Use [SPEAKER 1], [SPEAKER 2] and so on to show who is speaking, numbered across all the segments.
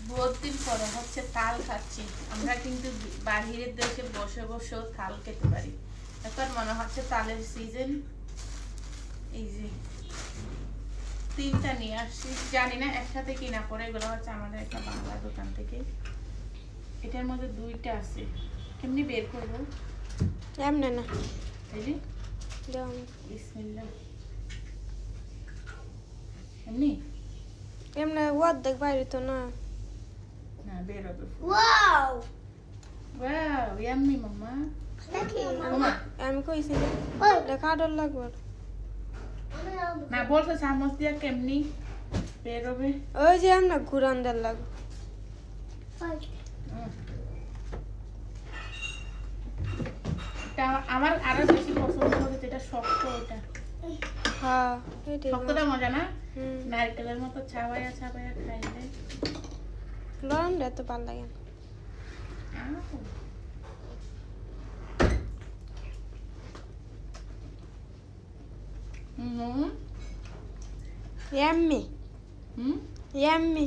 [SPEAKER 1] বহুত দিন পরে হচ্ছে তাল খাচ্ছি। আমরা কিন্তু বাহিরের দেশে বসে বসেও তাল খেতে পারি। এখন মনে হচ্ছে তালের সিজন। এই যে 3টা নিয়ে আসছি, জানি না একসাথে কিনা পরে। এগুলো হচ্ছে আমাদের একটা বাংলা দোকান থেকে। এটার মধ্যে 2টা আছে, কেমনি বের করবো?
[SPEAKER 2] এমনে না,
[SPEAKER 1] এই যে বিসমিল্লাহ, এমনি
[SPEAKER 2] এমনে অর্ধেক বাইরে তো না।
[SPEAKER 1] না বের হবে।
[SPEAKER 3] ওয়াও
[SPEAKER 1] ওয়াও ইয়াম্মি মাম্মা।
[SPEAKER 2] আমি কইছি দেখা ডর লাগবে।
[SPEAKER 1] না বলতো চামচ দিয়া কেমনি বের হবে?
[SPEAKER 2] ওই যে এমনে ঘুরান দেওয়ার লাগবে।
[SPEAKER 1] আমার আরো বেশি পছন্দ হবে যেটা শক্ত। ওটা
[SPEAKER 2] হ্যাঁ
[SPEAKER 1] শক্তটা মজা না? নারকেলের মতো ছাবাইয়া ছাবাইয়া খাইলে।
[SPEAKER 2] লরমটা তো ভালো লাগে না। এমনি এমনি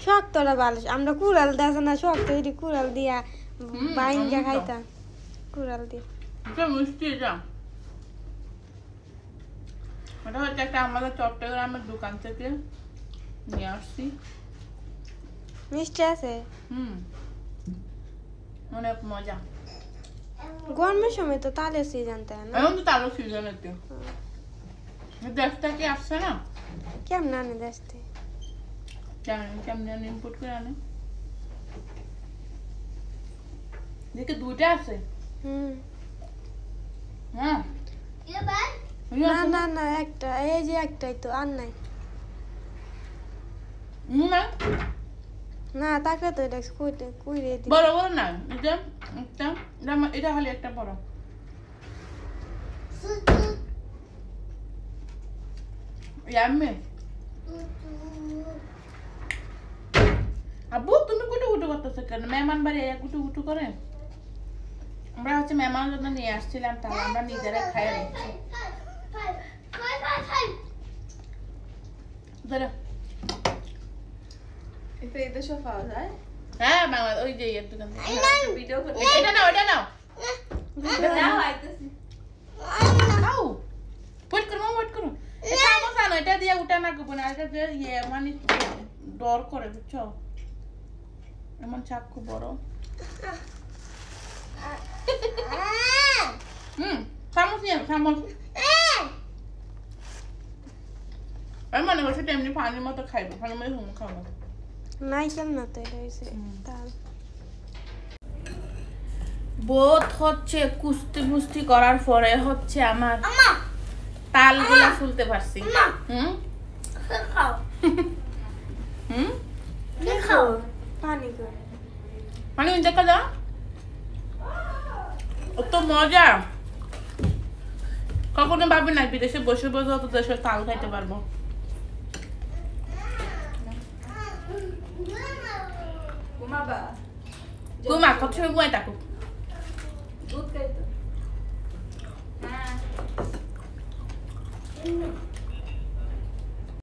[SPEAKER 2] শক্তটা ভালো। আমরা কুড়াল দেয় না, শক্ত এটি কুড়াল দিয়া বাইঙ্গা খাইতাম। কুড়াল দিয়ে
[SPEAKER 1] এটা মিষ্টি। এটা হচ্ছে একটা আমাদের চট্টগ্রামের দোকান থেকে নিয়ে আসছি।
[SPEAKER 2] মিষ্টি আছে।
[SPEAKER 1] অনেক মজা।
[SPEAKER 2] গরমের সময় তো তালের সিজন, তাই না?
[SPEAKER 1] এখন তো তালের সিজন। এতে দেশটা কি আসছে না?
[SPEAKER 2] কেমন আনে দেশতে?
[SPEAKER 1] জানেন কেমন ইম্পোর্ট করে আনে। দেখে 2টা আছে। হ্যাঁ
[SPEAKER 2] না না না, একটা। এই যে একটাই তো, আর নাই। না তাকে তো এটা কুইরে দি।
[SPEAKER 1] বড় বড় না, এটা একটা এটা খালি একটা বড়। ইয়াম্মি। আব্বু তুমি কুটু কুটু করতেছো কেন? মেহমান বাড়ি কুটু কুটু করে? আমরা হচ্ছে মেহমান জন্য নিয়ে আসছিলাম, তাহলে আমরা নিজেরা খাই নিচ্ছি। ধরো
[SPEAKER 3] এটা সব পাওয়া যায়।
[SPEAKER 1] হ্যাঁ বাংলা ওই যে এর দোকান থেকে।
[SPEAKER 3] ভিডিও করে
[SPEAKER 1] এটা নাও, এটা নাও।
[SPEAKER 3] দাও আইতেছি।
[SPEAKER 1] খাও। ওয়েট করো, ওয়েট করো। এটা আমার জানো, এটা দিয়ে উঠা না করবো না। এটা দিয়ে ইয়ে মানে ডর করে, বুঝছো? এমন চাকু বড়। চামচ নিয়ে চামচ। আমি মনে করছি এমনি পানির মতো খাইবো, পানির মতো হুম খাবো।
[SPEAKER 2] নাই কেমন তো এটা হয়েছে তাল।
[SPEAKER 1] বোধ হচ্ছে কুস্তি মুস্তি করার পরে হচ্ছে আমার তালগুলা ফুলতে পারছি।
[SPEAKER 2] পানি করে
[SPEAKER 1] মানে দেখা যাও অত মজা কখনো ভাবি না বিদেশে বসে বসে অত দেশের তাল খাইতে পারবো। ঘুমা কত সময় ঘুমাই থাকুক।
[SPEAKER 3] দুধ খাইতো। হ্যাঁ